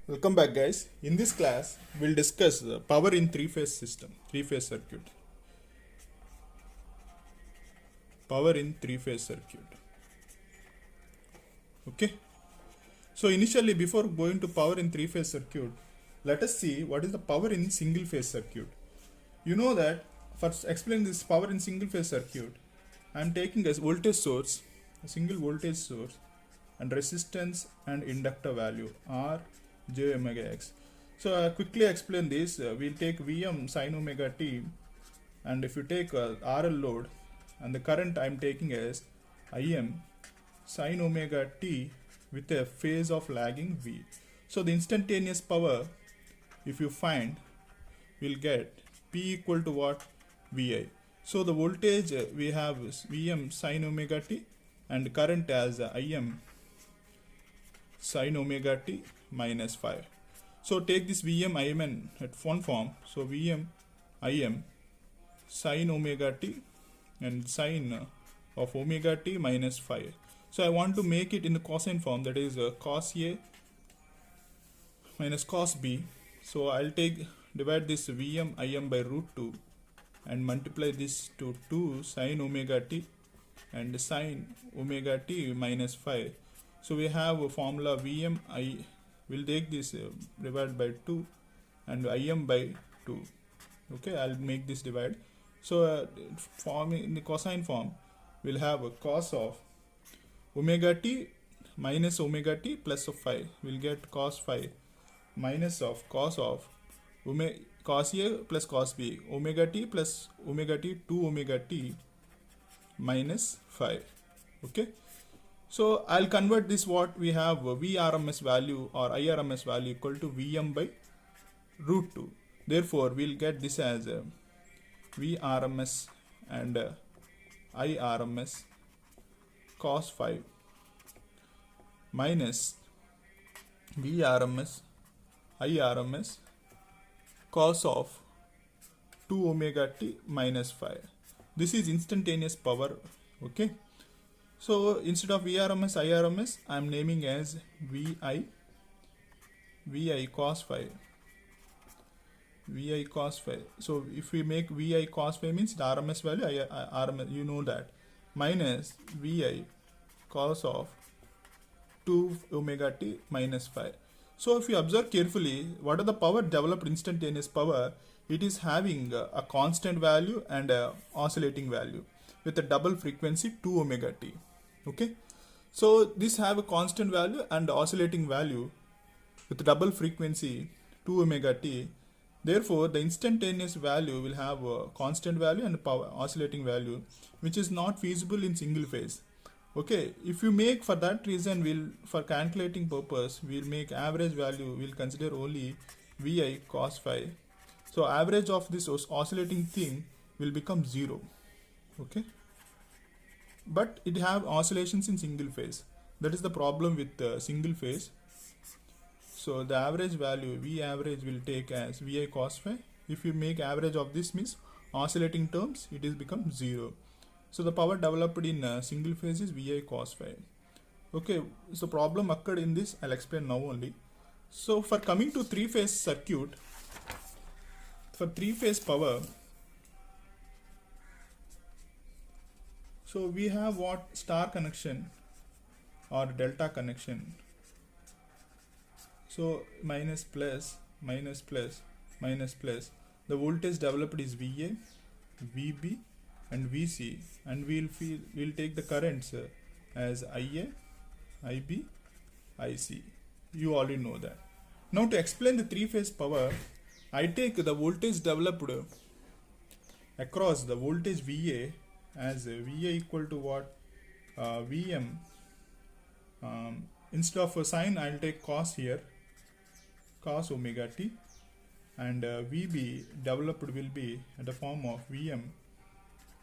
Welcome back, guys. In this class, we'll discuss power in three-phase system, three-phase circuit. Power in three-phase circuit. Okay. So initially, before going to power in three-phase circuit, let us see what is the power in single-phase circuit. You know that for explaining this power in single-phase circuit, I am taking as voltage source, a single voltage source, and resistance and inductor value R j omega x. So quickly explain this. We'll take Vm sin omega t, and if you take RL load, and the current I'm taking as Im sin omega t with a phase of lagging V. So the instantaneous power, if you find, we'll get P equal to what? Vi. So the voltage we have is Vm sin omega t, and current as Im sin omega t minus 5. So take this Vm Im at one form. So Vm Im sin omega t and sine of omega t minus 5. So I want to make it in the cosine form, that is cos A minus cos B. So I'll divide this Vm Im by root 2 and multiply this to 2 sin omega t and sine omega t minus 5. So we have a formula Vm I will take this divide by 2 and Im by 2. Okay, I'll make this divide. So form in the cosine form, we'll have a cos of omega t minus omega t plus of 5. We'll get cos 5 minus of cos A plus cos B, omega t plus omega t 2 omega t minus 5. Okay. So I'll convert this, what we have Vrms value or Irms value equal to Vm by root 2. Therefore, we'll get this as Vrms and Irms cos 5 minus Vrms Irms cos of 2 omega t minus 5. This is instantaneous power. Okay. So instead of Vrms Irms, I am naming as Vi cos 5. Vi cos 5. So if we make Vi cos 5 means the RMS value, RMS, you know that, minus Vi cos of 2 omega t minus 5. So if you observe carefully, what are the power developed instantaneous power? It is having a constant value and a oscillating value with a double frequency 2 omega t. Okay, so this have a constant value and oscillating value with double frequency 2 omega t. Therefore, the instantaneous value will have a constant value and power oscillating value, which is not feasible in single phase. Okay, if you make, for that reason, for calculating purpose, we'll make average value, we'll consider only Vi cos 5. So average of this oscillating thing will become 0. Okay, but it have oscillations in single phase. That is the problem with single phase. So the average value V average will take as Vi cos 5. If you make average of this means oscillating terms, it is become 0. So the power developed in single phase is Vi cos 5. Okay, so problem occurred in this, I'll explain now only. So for coming to three-phase circuit, for three-phase power, so we have what? Star connection or delta connection. So minus plus, minus plus, minus plus. The voltage developed is Va, Vb and Vc, and we'll take the currents as Ia, Ib, Ic. You already know that. Now to explain the three-phase power, I take the voltage developed across the voltage Va as Va equal to what? Vm. Instead of a sine, I'll take cos here, cos omega t, and Vb developed will be in the form of Vm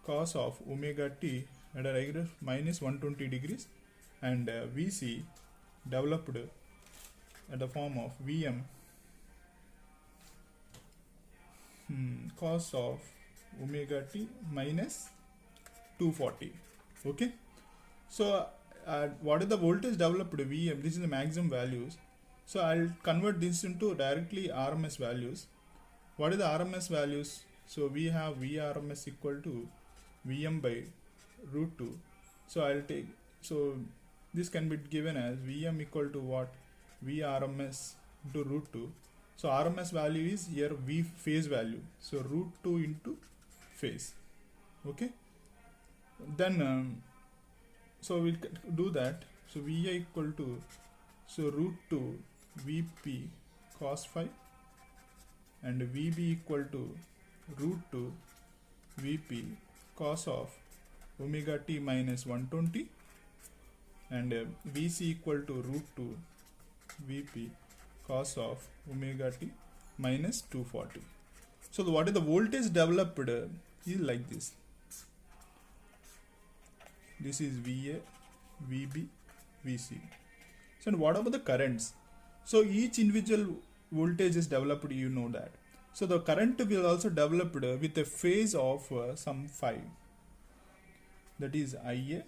cos of omega t at a regular minus 120 degrees, and Vc developed at the form of Vm cos of omega t minus 240. Okay, so what is the voltage developed Vm? This is the maximum values. So I'll convert this into directly RMS values. What is the RMS values? So we have VRMS equal to Vm by root 2. So I'll take, so this can be given as Vm equal to what? VRMS into root 2. So RMS value is here V phase value. So root 2 into phase. Okay. Then so we'll do that. So Vi equal to, so root 2 Vp cos phi and Vb equal to root 2 Vp cos of omega t minus 120 and Vc equal to root 2 Vp cos of omega t minus 240. So what is the voltage developed is like this. This is Va, Vb, Vc. So what about the currents? So each individual voltage is developed, you know that. So the current will also developed with a phase of some phi. That is Ia,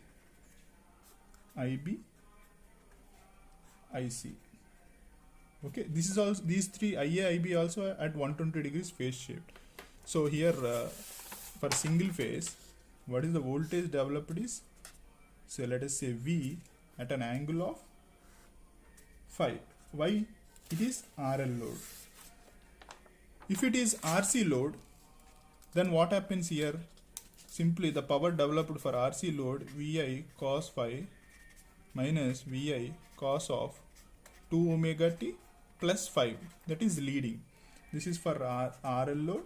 Ib, Ic. Okay, this is also, these three Ia, Ib also at 120 degrees phase shift. So here for single phase, what is the voltage developed is? So let us say V at an angle of phi. Why? It is RL load. If it is RC load, then what happens here? Simply the power developed for RC load Vi cos phi minus Vi cos of 2 omega t plus 5, that is leading. This is for RL load,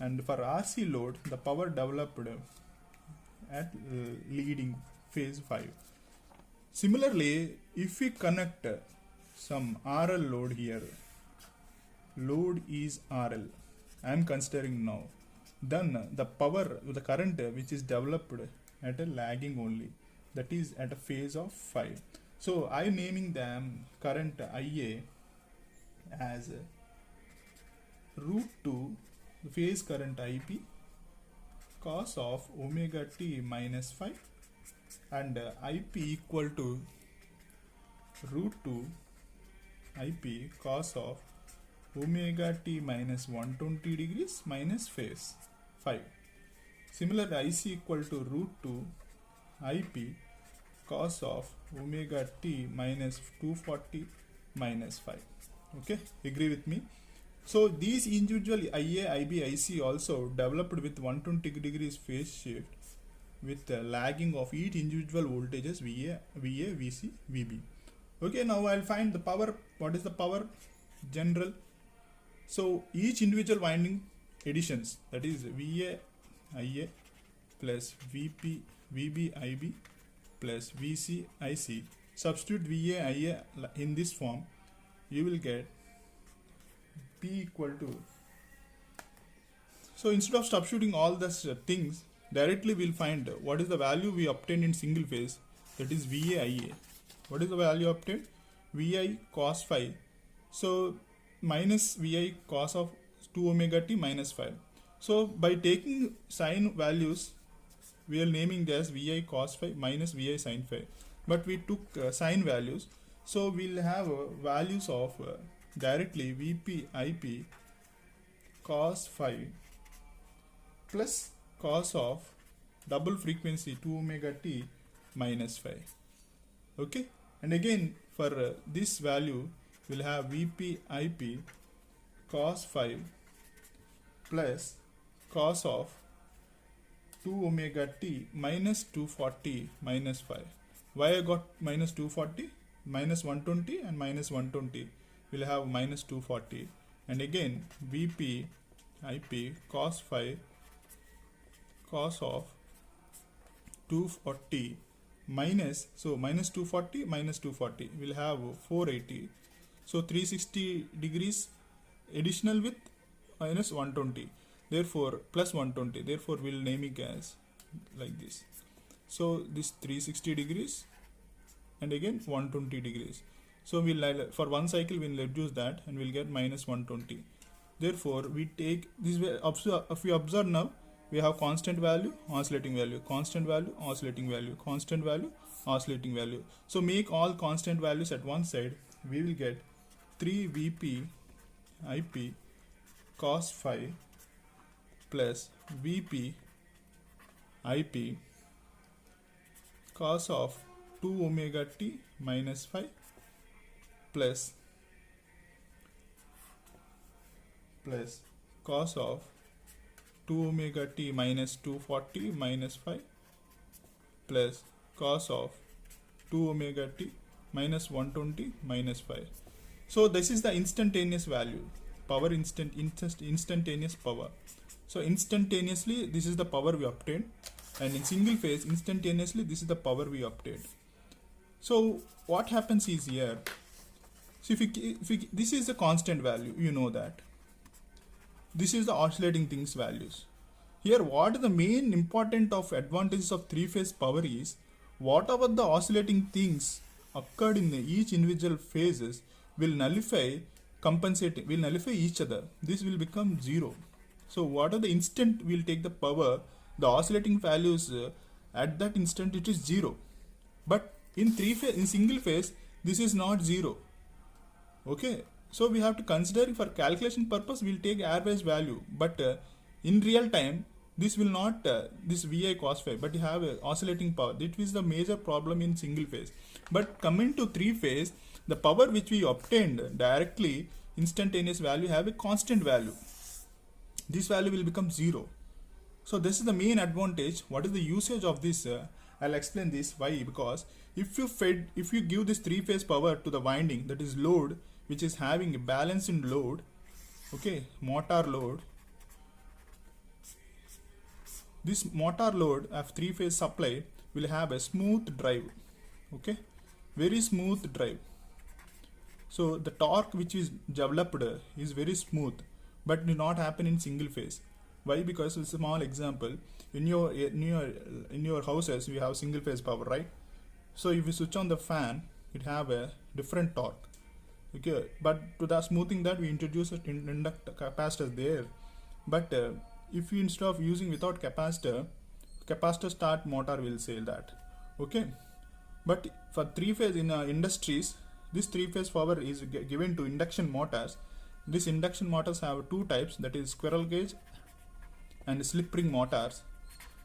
and for RC load the power developed at leading phase 5. Similarly, if we connect some RL load here, load is RL, I am considering now, then the power, the current which is developed at a lagging only, that is at a phase of 5. So I am naming them current Ia as root 2 phase current Ip cos of omega t minus 5 and Ip equal to root 2 Ip cos of omega t minus 120 degrees minus phase 5. Similarly, Ic equal to root 2 Ip cos of omega t minus 240 minus 5. Okay, agree with me? So these individual Ia, Ib, Ic also developed with 120 degrees phase shift with lagging of each individual voltages Va, Vc, Vb. Okay, now I'll find the power. What is the power? General. So each individual winding additions, that is Va, Ia plus Vp, Vb, Ib plus Vc, Ic. Substitute Va, Ia in this form, you will get P equal to. So instead of substituting all these things, directly we'll find what is the value we obtained in single phase, that is Va, Ia. What is the value obtained? Vi cos phi. So minus Vi cos of 2 omega t minus 5. So by taking sine values, we are naming this Vi cos phi minus Vi sin phi. But we took sine values. So we'll have values of directly Vp, Ip cos phi plus cos of double frequency 2 omega t minus phi. Okay, and again for this value we'll have Vp, Ip cos phi plus cos of 2 omega t minus 240 minus 5. Why I got minus 240? Minus 120 and minus 120 will have minus 240, and again Vp, Ip cos phi cos of 240 minus, so minus 240 minus 240 will have 480. So 360 degrees additional with minus 120, therefore plus 120, therefore we'll name it as like this. So this 360 degrees and again 120 degrees. So we'll for one cycle we'll reduce that and we'll get minus 120. Therefore we take this way. If we observe now, we have constant value, oscillating value, constant value, oscillating value, constant value, oscillating value. So make all constant values at one side, we will get 3 VP IP cos phi plus VP IP cos of 2 omega t minus phi plus cos of 2 omega t minus 240 minus phi plus cos of 2 omega t minus 120 minus phi. So this is the instantaneous value, power instantaneous power. So instantaneously this is the power we obtained, and in single phase instantaneously this is the power we obtained. So what happens is here, so if this is a constant value, you know that this is the oscillating things values. Here what the main important of advantages of three phase power is, whatever the oscillating things occurred in each individual phases will nullify each other. This will become zero. So what are the instant will take the power, the oscillating values at that instant it is zero. But in single phase this is not zero. Okay, so we have to consider, for calculation purpose we'll take average value, but in real time this will not this Vi cos phi, but you have oscillating power. That is the major problem in single phase. But coming to three phase, the power which we obtained directly, instantaneous value, have a constant value. This value will become zero. So this is the main advantage. What is the usage of this? I'll explain this. Why? Because if you give this three phase power to the winding, that is load, which is having a balance in load, okay, motor load. This motor load of three phase supply will have a smooth drive, okay, very smooth drive. So the torque which is developed is very smooth, but do not happen in single phase. Why? Because a small example, in your houses we have single phase power, right? So if you switch on the fan, it have a different torque, okay, but to the smoothing that we introduce it in inductor capacitor there. But if you, instead of using without capacitor start motor will say that, okay. But for three phase in industries, this three phase power is given to induction motors. These induction motors have two types, that is squirrel cage and slip ring motors.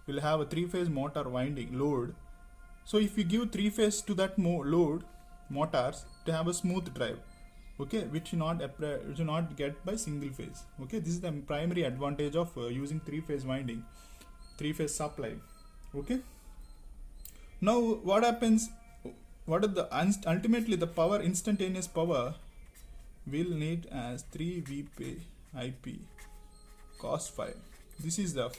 Will have a three phase motor winding load. So if you give three phase to that load motors to have a smooth drive, okay, which you not get by single phase. Okay, this is the primary advantage of using three phase winding, three phase supply. Okay, now what happens, what are the ultimately the power, instantaneous power will need as 3 Vp IP cos phi. This is the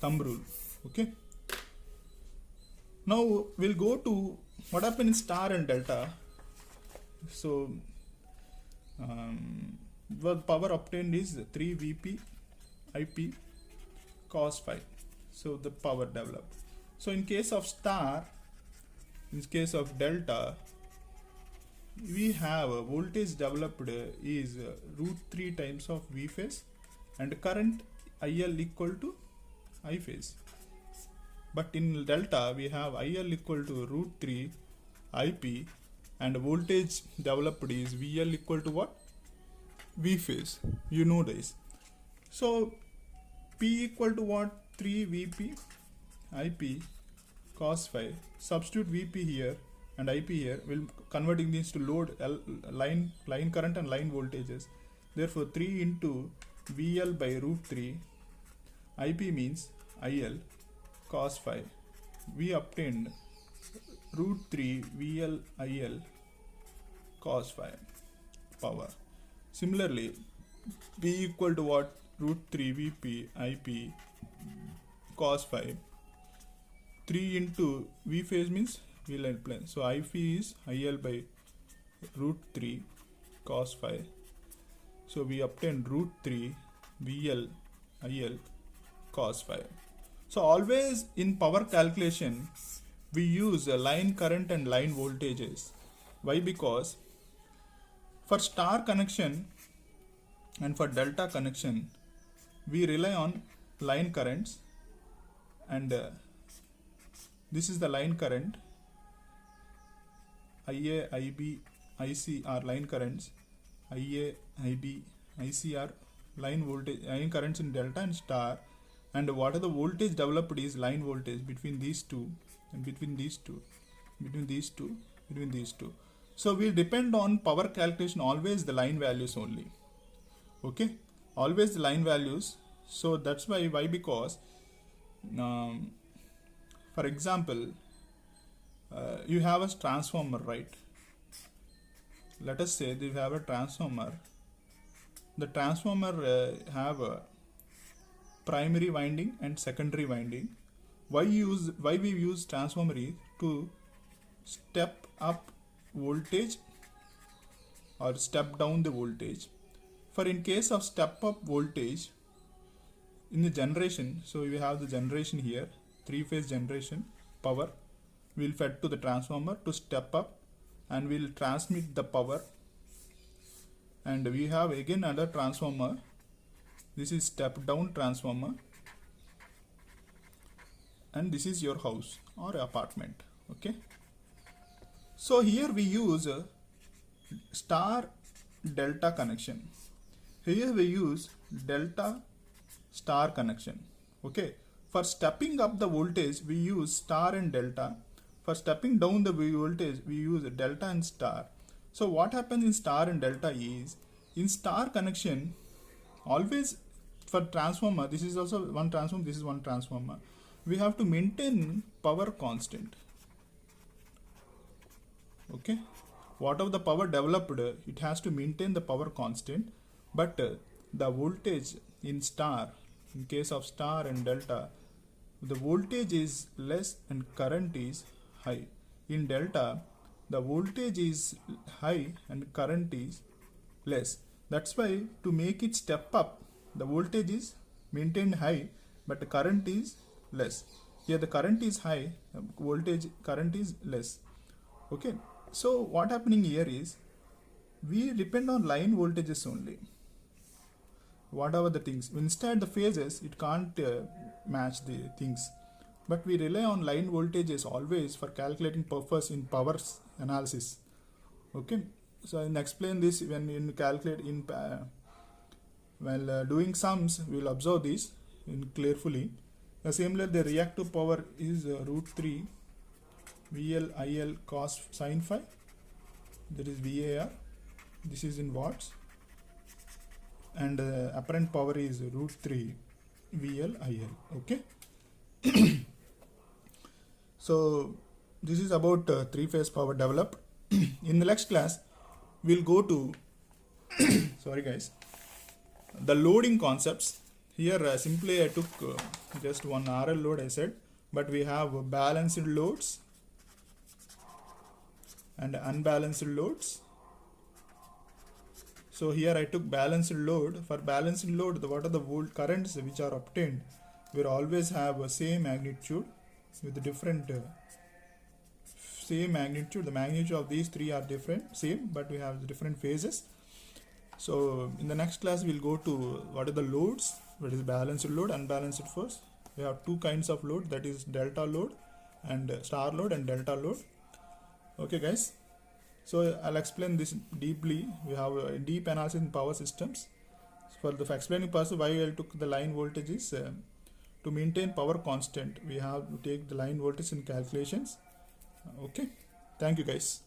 thumb rule. Okay, now we'll go to what happens in star and delta. So the power obtained is 3 Vp IP cos phi. So the power developed. So in case of star, in case of delta, we have a voltage developed is root 3 times of V phase and current IL equal to I phase. But in delta we have IL equal to root 3 IP and voltage developed is VL equal to what? V phase. You know this. So P equal to what? 3 Vp IP cos phi. Substitute Vp here and IP here, will converting these to load line current and line voltages. Therefore 3 into VL by root 3 IP means IL cos phi. We obtained root 3 VL IL cos phi power. Similarly, P equal to what? Root 3 Vp IP cos phi. 3 into V phase means V line plane. So IP is IL by root 3 cos phi. So we obtained root 3 VL IL cos phi. So always in power calculation we use line current and line voltages. Why? Because for star connection and for delta connection we rely on line currents, and this is the line current IA, IB, IC are line currents, IA, IB, IC are line voltage, line currents in delta and star, and what are the voltage developed is line voltage between these two, and between these two, between these two, between these two. So we'll depend on power calculation always the line values only. Okay, always the line values. So that's why because for example, you have a transformer, right? Let us say that you have a transformer. The transformer have a primary winding and secondary winding. Why we use transformer is to step up voltage or step down the voltage. For in case of step up voltage in the generation, so we have the generation here, 3-phase generation power will fed to the transformer to step up and will transmit the power. And we have again another transformer. This is step down transformer, and this is your house or apartment. Okay, so here we use a star delta connection. Here we use delta star connection. Okay, for stepping up the voltage we use star and delta. For stepping down the voltage we use delta and star. So what happens in star and delta is, in star connection always for transformer, this is also one transformer, this is one transformer, we have to maintain power constant. Okay, whatever the power developed, it has to maintain the power constant, but the voltage in star, in case of star and delta, the voltage is less and current is high. In delta, the voltage is high and current is less. That's why to make it step up, the voltage is maintained high, but the current is less. Here the current is high, voltage current is less. Okay, so what happening here is we depend on line voltages only. Whatever the things, instead the phases it can't match the things, but we rely on line voltages always for calculating purpose in power analysis. Okay, so I'll explain this when you calculate in while doing sums. We'll observe this in carefully. Similarly, the reactive power is root 3 VL IL cos sin phi. That is VAR. This is in watts, and apparent power is root 3 VL IL. Okay. So this is about 3-phase power developed. In the next class we'll go to sorry guys, the loading concepts. Here simply I took just one RL load I said, but we have balanced loads and unbalanced loads. So here I took balanced load. For balanced load, what are the volt currents which are obtained? We always have a same magnitude with different same magnitude. The magnitude of these three are different, same, but we have different phases. So in the next class we'll go to what are the loads, what is balanced load, unbalanced first. We have two kinds of load, that is delta load and star load and delta load. Okay guys, so I'll explain this deeply. We have a deep analysis in power systems. For the explaining purpose, why I took the line voltages, to maintain power constant we have to take the line voltage in calculations. Okay, thank you guys.